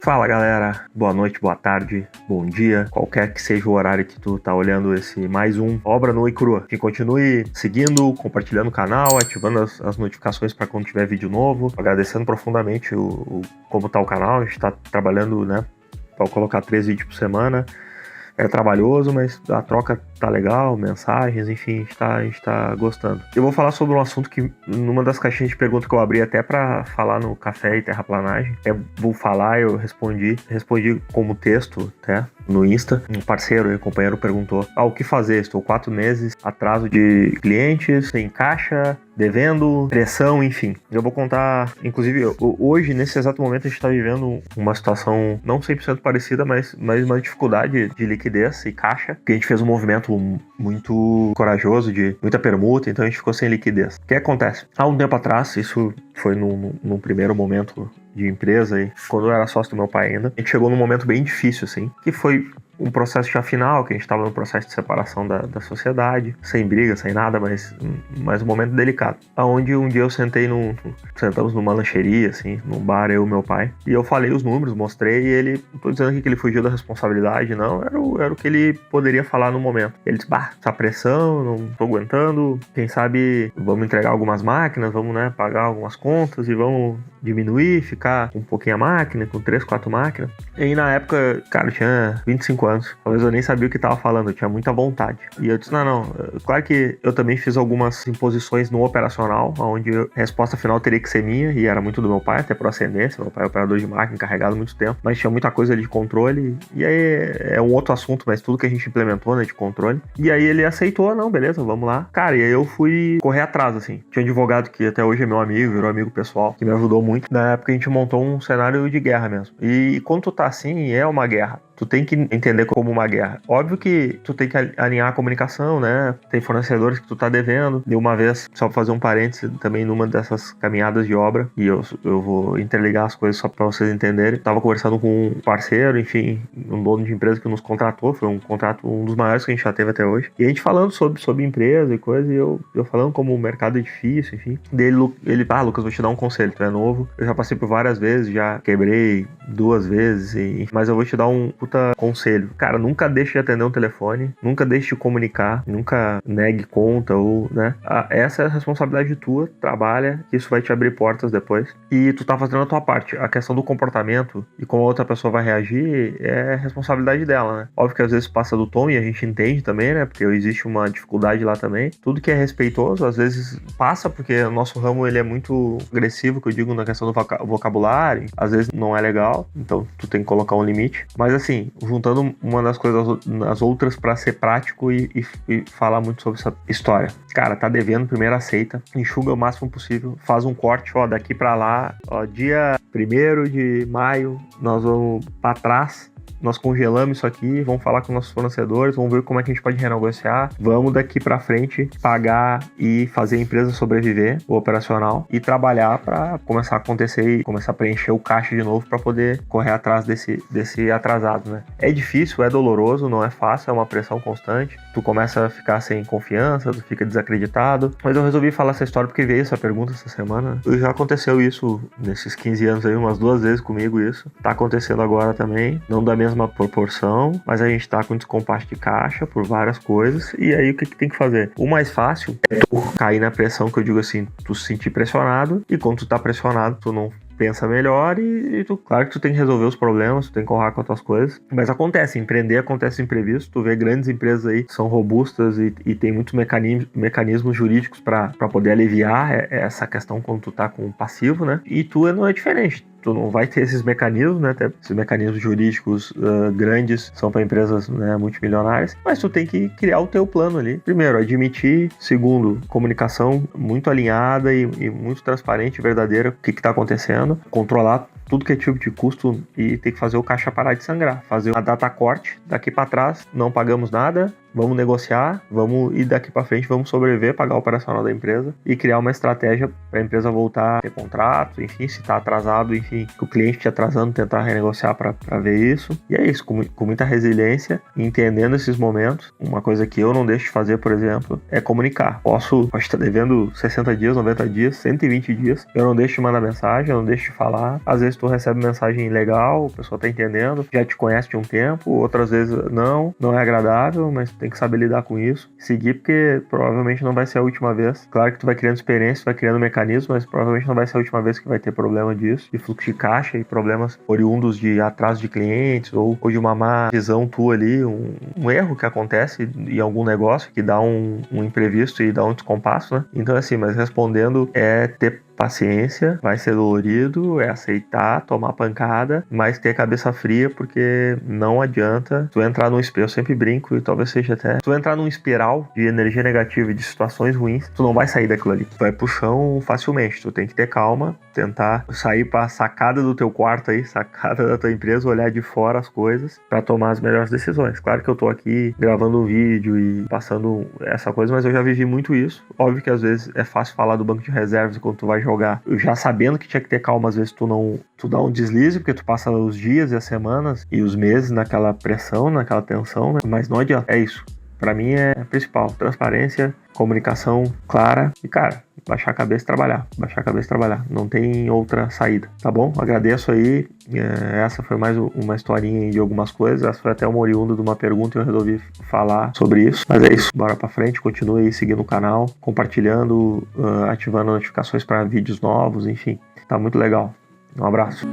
Fala galera, boa noite, boa tarde, bom dia, qualquer que seja o horário que tu tá olhando esse mais um Obra Nua e Crua. Que continue seguindo, compartilhando o canal, ativando as notificações para quando tiver vídeo novo, agradecendo profundamente como tá o canal. A gente tá trabalhando, né, para colocar 3 vídeos por semana. É trabalhoso, mas a troca tá legal, mensagens, enfim, a gente tá gostando. Eu vou falar sobre um assunto que, numa das caixinhas de perguntas que eu abri até pra falar no Café e Terraplanagem, vou falar, eu respondi como texto, até, no Insta. Um parceiro e companheiro perguntou, o que fazer? Estou 4 meses, atraso de clientes, sem caixa, devendo, pressão, enfim. Eu vou contar, inclusive, hoje, nesse exato momento, a gente tá vivendo uma situação não 100% parecida, mas uma dificuldade de liquidez e caixa, porque a gente fez um movimento muito corajoso, de muita permuta, então a gente ficou sem liquidez. O que acontece? Há um tempo atrás, isso foi num primeiro momento de empresa, e quando eu era sócio do meu pai ainda, a gente chegou num momento bem difícil, assim, que foi um processo já final, que a gente estava no processo de separação da sociedade, sem briga, sem nada, mas um momento delicado. Onde um dia eu sentamos numa lancheria, assim, num bar, eu e meu pai, e eu falei os números, mostrei, e ele, não tô dizendo aqui que ele fugiu da responsabilidade, não, era o que ele poderia falar no momento. Ele disse, essa pressão, não tô aguentando, quem sabe vamos entregar algumas máquinas, vamos, né, pagar algumas contas e vamos diminuir, ficar com um pouquinho a máquina, com 3, 4 máquinas. E aí, na época, cara, eu tinha 25 anos. Talvez eu nem sabia o que tava falando, eu tinha muita vontade. E eu disse, não. Claro que eu também fiz algumas imposições no operacional, onde a resposta final teria que ser minha, e era muito do meu pai, até por ascendência. Meu pai é operador de máquina, encarregado há muito tempo, mas tinha muita coisa ali de controle. E aí, é um outro assunto, mas tudo que a gente implementou, né, de controle. E aí ele aceitou, não, beleza, vamos lá. Cara, e aí eu fui correr atrás, assim. Tinha um advogado que até hoje é meu amigo, virou amigo pessoal, que me ajudou muito. Na época a gente montou um cenário de guerra mesmo. E quando tu tá assim, é uma guerra. Tu tem que entender como uma guerra. Óbvio que tu tem que alinhar a comunicação, né? Tem fornecedores que tu tá devendo. De uma vez, só pra fazer um parênteses, também numa dessas caminhadas de obra, e eu vou interligar as coisas só pra vocês entenderem. Tava conversando com um parceiro, enfim, um dono de empresa que nos contratou. Foi um contrato, um dos maiores que a gente já teve até hoje. E a gente falando sobre empresa e coisa, e eu falando como o mercado é difícil, enfim. Dele, Lucas, vou te dar um conselho, tu é novo. Eu já passei por várias vezes, já quebrei 2 vezes, mas eu vou te dar um conselho. Cara, nunca deixe de atender um telefone, nunca deixe de comunicar, nunca negue conta ou, né? Essa é a responsabilidade tua, trabalha, que isso vai te abrir portas depois. E tu tá fazendo a tua parte. A questão do comportamento e como a outra pessoa vai reagir é responsabilidade dela, né? Óbvio que às vezes passa do tom e a gente entende também, né? Porque existe uma dificuldade lá também. Tudo que é respeitoso, às vezes passa, porque o nosso ramo, ele é muito agressivo, que eu digo na questão do vocabulário, às vezes não é legal, então tu tem que colocar um limite. Mas assim, juntando uma das coisas nas outras pra ser prático e falar muito sobre essa história. Cara, tá devendo, primeiro aceita, enxuga o máximo possível, faz um corte, daqui pra lá, dia 1º de maio, nós vamos pra trás, nós congelamos isso aqui, vamos falar com nossos fornecedores, vamos ver como é que a gente pode renegociar, vamos daqui pra frente pagar e fazer a empresa sobreviver, o operacional, e trabalhar pra começar a acontecer e começar a preencher o caixa de novo pra poder correr atrás desse atrasado, né? É difícil, é doloroso, não é fácil, é uma pressão constante, tu começa a ficar sem confiança, tu fica desacreditado, mas eu resolvi falar essa história porque veio essa pergunta essa semana. Já aconteceu isso nesses 15 anos aí, umas 2 vezes comigo isso, tá acontecendo agora também, não da mesma proporção, mas a gente tá com descompasso de caixa por várias coisas, e aí o que tem que fazer? O mais fácil é tu cair na pressão, que eu digo assim, tu se sentir pressionado, e quando tu tá pressionado, tu não pensa melhor e claro que tu tem que resolver os problemas, tu tem que honrar com as tuas coisas, mas empreender acontece imprevisto, tu vê grandes empresas aí que são robustas e tem muitos mecanismos jurídicos para poder aliviar essa questão quando tu tá com um passivo, né? E tu não é diferente. Tu não vai ter esses mecanismos, né? Esses mecanismos jurídicos grandes são para empresas, né, multimilionárias, mas tu tem que criar o teu plano ali. Primeiro, admitir. Segundo, comunicação muito alinhada e muito transparente e verdadeira, o que tá acontecendo. Controlar tudo que é tipo de custo e tem que fazer o caixa parar de sangrar. Fazer a data corte, daqui para trás não pagamos nada, vamos negociar, vamos ir daqui para frente, vamos sobreviver, pagar o operacional da empresa e criar uma estratégia para a empresa voltar a ter contrato, enfim, se está atrasado, enfim, que o cliente te atrasando, tentar renegociar para ver isso. E é isso, com muita resiliência, entendendo esses momentos. Uma coisa que eu não deixo de fazer, por exemplo, é comunicar. Posso estar devendo 60 dias, 90 dias, 120 dias, eu não deixo de mandar mensagem, eu não deixo de falar. Às vezes tu recebe mensagem legal, a pessoa tá entendendo, já te conhece de um tempo, outras vezes não é agradável, mas tu tem que saber lidar com isso. Seguir, porque provavelmente não vai ser a última vez. Claro que tu vai criando experiência, tu vai criando mecanismos, mas provavelmente não vai ser a última vez que vai ter problema disso, de fluxo de caixa e problemas oriundos de atraso de clientes ou de uma má visão tua ali, um erro que acontece em algum negócio que dá um imprevisto e dá um descompasso, né? Então assim, mas respondendo é ter paciência, vai ser dolorido, é aceitar, tomar pancada, mas ter cabeça fria, porque não adianta tu entrar num espiral, eu sempre brinco e talvez seja até, tu entrar num espiral de energia negativa e de situações ruins, tu não vai sair daquilo ali, tu vai pro chão facilmente, tu tem que ter calma, tentar sair pra sacada do teu quarto aí, sacada da tua empresa, olhar de fora as coisas pra tomar as melhores decisões. Claro que eu tô aqui gravando um vídeo e passando essa coisa, mas eu já vivi muito isso. Óbvio que às vezes é fácil falar do banco de reservas quando tu vai jogar, já sabendo que tinha que ter calma, às vezes tu dá um deslize, porque tu passa os dias e as semanas e os meses naquela pressão, naquela tensão, né? Mas não adianta, é isso. Pra mim é principal, transparência, comunicação clara e, cara, baixar a cabeça e trabalhar, não tem outra saída, tá bom? Agradeço aí, essa foi mais uma historinha de algumas coisas, essa foi até uma oriunda de uma pergunta e eu resolvi falar sobre isso, mas é isso, bora pra frente, continue aí seguindo o canal, compartilhando, ativando notificações para vídeos novos, enfim, tá muito legal, um abraço.